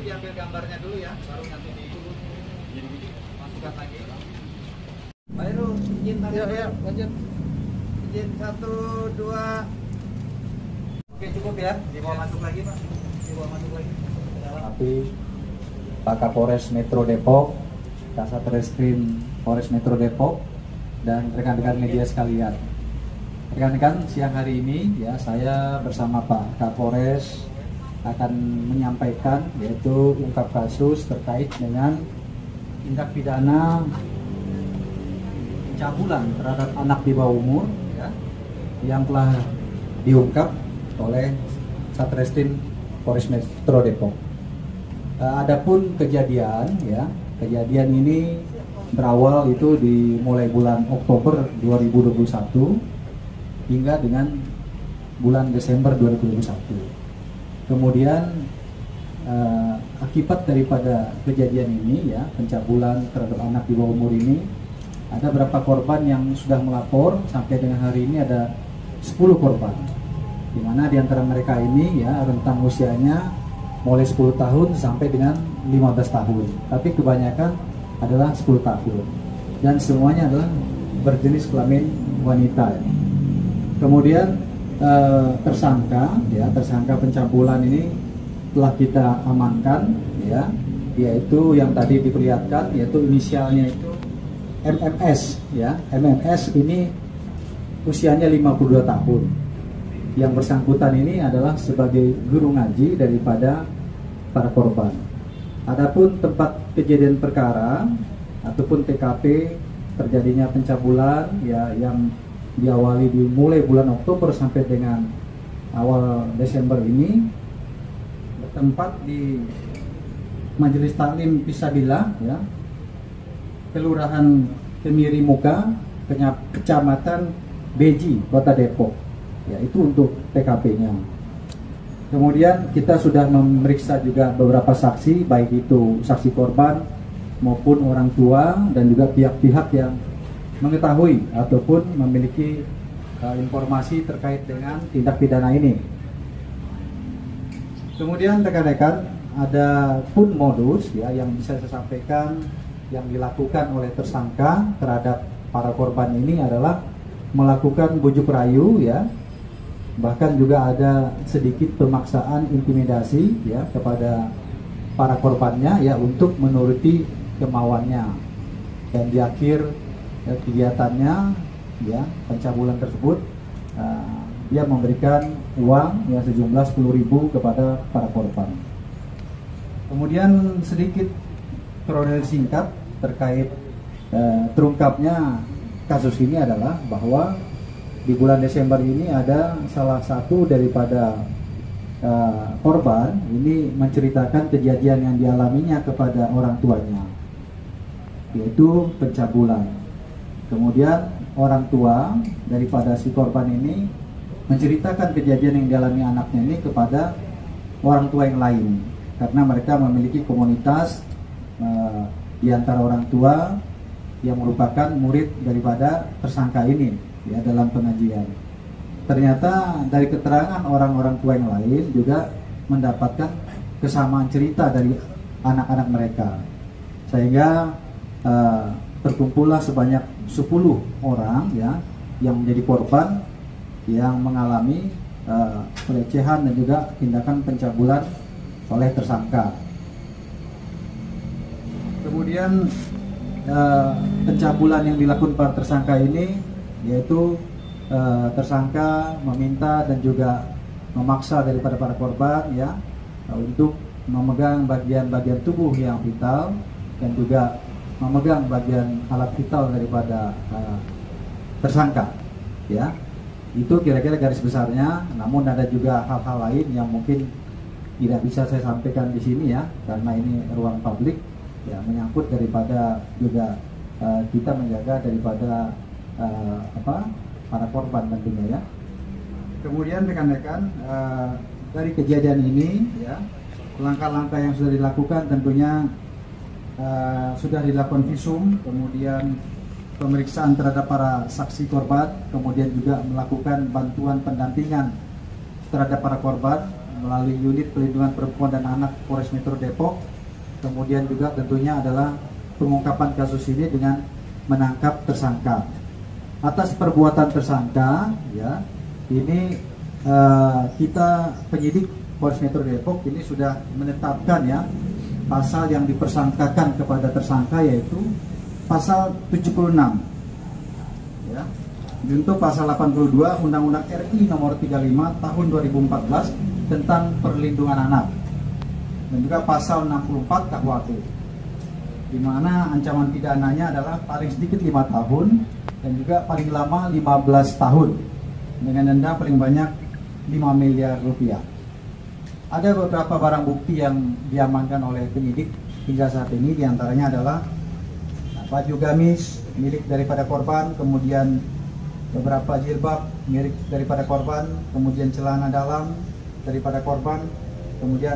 diambil gambarnya dulu ya, baru nanti dimasukkan lagi. Baru izin tadi. Ya, lanjut. Izin 1, 2. Oke, cukup ya. Dibawa masuk lagi, Pak. Dibawa masuk lagi. Tapi Pak Kapolres Metro Depok, Kasat Reskrim Polres Metro Depok, dan rekan-rekan media sekalian. Rekan-rekan, siang hari ini ya saya bersama Pak Kapolres akan menyampaikan yaitu ungkap kasus terkait dengan tindak pidana pencabulan terhadap anak di bawah umur ya, yang telah diungkap oleh Satreskrim Polres Metro Depok. Adapun kejadian ini berawal itu mulai bulan Oktober 2021 hingga dengan bulan Desember 2021. Kemudian akibat daripada kejadian ini ya, pencabulan terhadap anak di bawah umur ini, ada beberapa korban yang sudah melapor. Sampai dengan hari ini ada 10 korban, di mana di antara mereka ini ya rentang usianya mulai 10 tahun sampai dengan 15 tahun, tapi kebanyakan adalah 10 tahun dan semuanya adalah berjenis kelamin wanita. Kemudian tersangka pencabulan ini telah kita amankan ya, yaitu yang tadi diperlihatkan, yaitu inisialnya itu MMS ya. MMS ini usianya 52 tahun. Yang bersangkutan ini adalah sebagai guru ngaji daripada para korban. Adapun tempat kejadian perkara ataupun TKP terjadinya pencabulan ya, yang diawali mulai bulan Oktober sampai dengan awal Desember ini, bertempat di Majelis Taklim Fisabilillah ya, Kelurahan Kemiri Muka, Kecamatan Beji, Kota Depok. Ya, itu untuk TKP-nya. Kemudian kita sudah memeriksa juga beberapa saksi, baik itu saksi korban maupun orang tua dan juga pihak-pihak yang mengetahui ataupun memiliki informasi terkait dengan tindak pidana ini. Kemudian rekan-rekan, ada pun modus ya yang bisa saya sampaikan yang dilakukan oleh tersangka terhadap para korban ini adalah melakukan bujuk rayu ya. Bahkan juga ada sedikit pemaksaan intimidasi ya kepada para korbannya ya untuk menuruti kemauannya. Dan di akhir kegiatannya ya, pencabulan tersebut, dia memberikan uang ya sejumlah 10.000 kepada para korban. Kemudian sedikit kronologi singkat terkait terungkapnya kasus ini adalah bahwa di bulan Desember ini ada salah satu daripada korban ini menceritakan kejadian yang dialaminya kepada orang tuanya, yaitu pencabulan. Kemudian orang tua daripada si korban ini menceritakan kejadian yang dialami anaknya ini kepada orang tua yang lain, karena mereka memiliki komunitas di antara orang tua yang merupakan murid daripada tersangka ini ya dalam pengajian. Ternyata dari keterangan orang-orang tua yang lain juga mendapatkan kesamaan cerita dari anak-anak mereka, sehingga terkumpullah sebanyak 10 orang ya yang menjadi korban yang mengalami pelecehan dan juga tindakan pencabulan oleh tersangka. Kemudian pencabulan yang dilakukan para tersangka ini yaitu tersangka meminta dan juga memaksa daripada para korban ya untuk memegang bagian-bagian tubuh yang vital dan juga memegang bagian alat vital daripada tersangka ya. Itu kira-kira garis besarnya. Namun ada juga hal-hal lain yang mungkin tidak bisa saya sampaikan di sini ya, karena ini ruang publik ya, menyangkut daripada juga kita menjaga daripada para korban tentunya ya. Kemudian rekan-rekan, dari kejadian ini ya, langkah-langkah yang sudah dilakukan tentunya sudah dilakukan visum, kemudian pemeriksaan terhadap para saksi korban, kemudian juga melakukan bantuan pendampingan terhadap para korban melalui unit pelindungan perempuan dan anak Polres Metro Depok. Kemudian juga tentunya adalah pengungkapan kasus ini dengan menangkap tersangka. Atas perbuatan tersangka, ya, ini kita penyidik Polres Metro Depok ini sudah menetapkan ya pasal yang dipersangkakan kepada tersangka, yaitu pasal 76 ya, untuk pasal 82 Undang-Undang RI nomor 35 tahun 2014 tentang perlindungan anak, dan juga pasal 64 KUHP, di mana ancaman pidananya adalah paling sedikit 5 tahun dan juga paling lama 15 tahun dengan denda paling banyak 5 miliar rupiah. Ada beberapa barang bukti yang diamankan oleh penyidik hingga saat ini, diantaranya adalah baju gamis milik daripada korban, kemudian beberapa jilbab milik daripada korban, kemudian celana dalam daripada korban, kemudian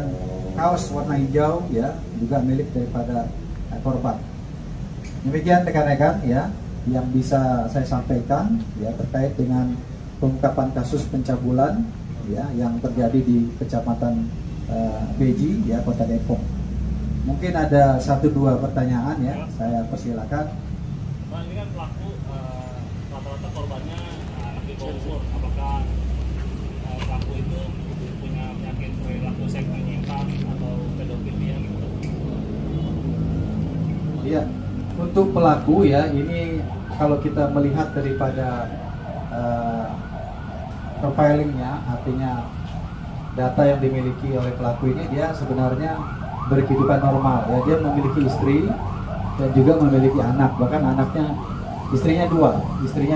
kaos warna hijau ya juga milik daripada korban. Demikian rekan-rekan ya yang bisa saya sampaikan ya terkait dengan pengungkapan kasus pencabulan ya yang terjadi di Kecamatan Beji ya Kota Depok. Mungkin ada 1-2 pertanyaan ya, saya persilakan. Pak, ini kan pelaku rata-rata korbannya anak di bawah umur. Apakah pelaku itu punya penyakit perilaku seks menyimpang atau pedofilia gitu? Iya, untuk pelaku ya ini kalau kita melihat daripada profilingnya, artinya data yang dimiliki oleh pelaku ini, dia sebenarnya berkehidupan normal ya, dia memiliki istri dan juga memiliki anak, bahkan anaknya istrinya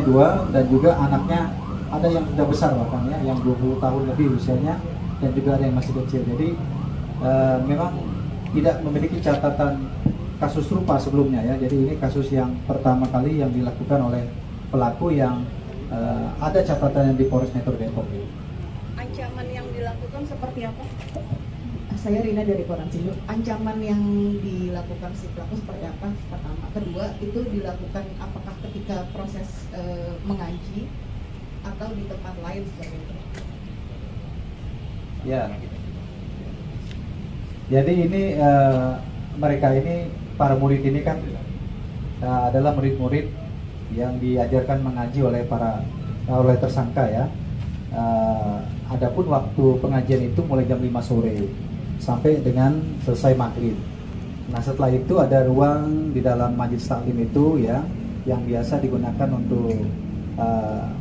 dua dan juga anaknya ada yang sudah besar bahkan ya, yang 20 tahun lebih usianya, dan juga ada yang masih kecil. Jadi memang tidak memiliki catatan kasus serupa sebelumnya ya. Jadi ini kasus yang pertama kali yang dilakukan oleh pelaku yang ada catatannya di Polres Metro Depok. Ancaman yang dilakukan seperti apa? Saya Rina dari Koran Sindu. Ancaman yang dilakukan si pelaku seperti apa? Pertama, kedua itu dilakukan apakah ketika proses mengaji atau di tempat lain seperti itu? Ya. Jadi ini mereka ini para murid ini kan adalah murid-murid yang diajarkan mengaji oleh oleh tersangka ya. Adapun waktu pengajian itu mulai jam 5 sore sampai dengan selesai maghrib. Nah setelah itu ada ruang di dalam majelis taklim itu ya, yang biasa digunakan untuk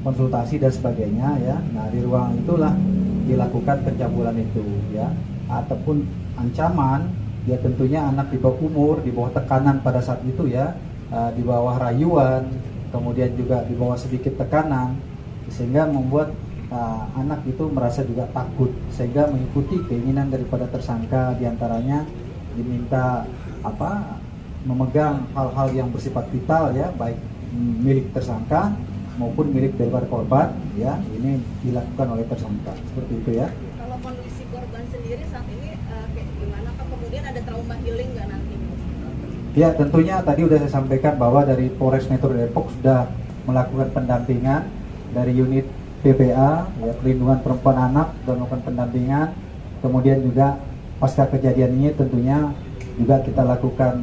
konsultasi dan sebagainya ya. Nah di ruang itulah dilakukan pencabulan itu ya, ataupun ancaman ya, tentunya anak di bawah umur, di bawah tekanan pada saat itu ya, di bawah rayuan, kemudian juga di bawah sedikit tekanan, sehingga membuat anak itu merasa juga takut, sehingga mengikuti keinginan daripada tersangka, diantaranya diminta memegang hal-hal yang bersifat vital ya, baik milik tersangka maupun milik daripada korban ya, ini dilakukan oleh tersangka seperti itu ya. Kalau kondisi korban sendiri saat ini kayak gimana? Kemudian ada trauma healing nggak nanti? Ya tentunya tadi sudah saya sampaikan bahwa dari Polres Metro Depok sudah melakukan pendampingan dari unit PPA ya, pelindungan perempuan anak, dan melakukan pendampingan. Kemudian juga pasca kejadian ini tentunya juga kita lakukan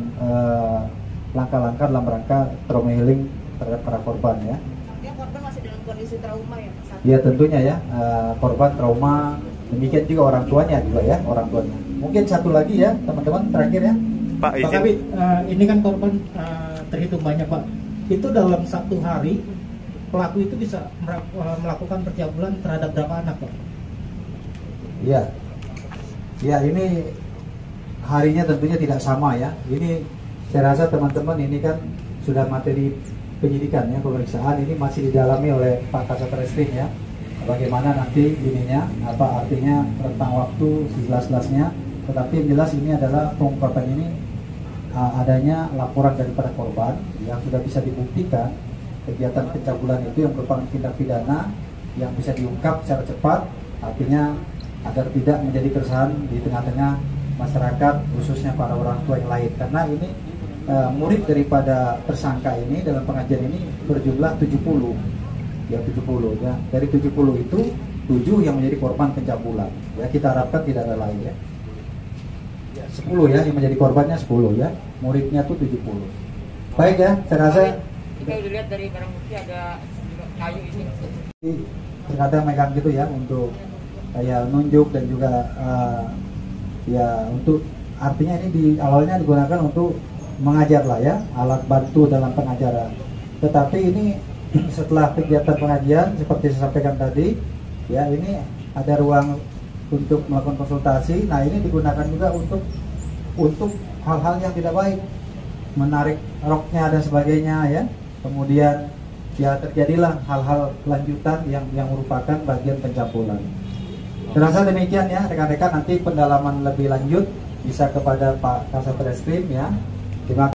langkah-langkah dalam rangka trauma healing terhadap para korban ya. Artinya korban masih dalam kondisi trauma ya? Ya tentunya ya, korban trauma, demikian juga orang tuanya juga ya, orang tuanya. Mungkin satu lagi ya teman-teman terakhir ya Pak Kabit, ini kan korban terhitung banyak Pak. Itu dalam satu hari pelaku itu bisa melakukan pencabulan terhadap berapa anak Pak? Iya, ya ini harinya tentunya tidak sama ya. Ini saya rasa teman-teman ini kan sudah materi penyidikan ya, pemeriksaan ini masih didalami oleh Pak Kasat Reskrim ya. Bagaimana nanti ininya, apa artinya rentang waktu sejelas-jelasnya. Tetapi yang jelas ini adalah pengungkapan ini adanya laporan daripada korban yang sudah bisa dibuktikan kegiatan pencabulan itu yang merupakan tindak pidana yang bisa diungkap secara cepat, artinya agar tidak menjadi keresahan di tengah-tengah masyarakat, khususnya para orang tua yang lain. Karena ini murid daripada tersangka ini dalam pengajian ini berjumlah 70 ya, 70 ya. Dari 70 itu 7 yang menjadi korban pencabulan. Ya, kita harapkan tidak ada lain ya. 10 ya yang menjadi korbannya 10 ya. Muridnya tuh 70. Baik ya, saya rasa Kita udah lihat dari barang bukti ada juga kayu ini. terkadang megang gitu ya untuk kayak nunjuk dan juga ya untuk artinya ini di awalnya digunakan untuk mengajar lah ya, alat bantu dalam pengajaran. Tetapi ini setelah kegiatan pengajian seperti saya sampaikan tadi ya, ini ada ruang untuk melakukan konsultasi. Nah, ini digunakan juga untuk hal-hal yang tidak baik, menarik roknya dan sebagainya ya. Kemudian ya terjadilah hal-hal lanjutan yang merupakan bagian pencabulan. Terasa demikian ya rekan-rekan, nanti pendalaman lebih lanjut bisa kepada Pak Kasat Reskrim ya. Terima kasih.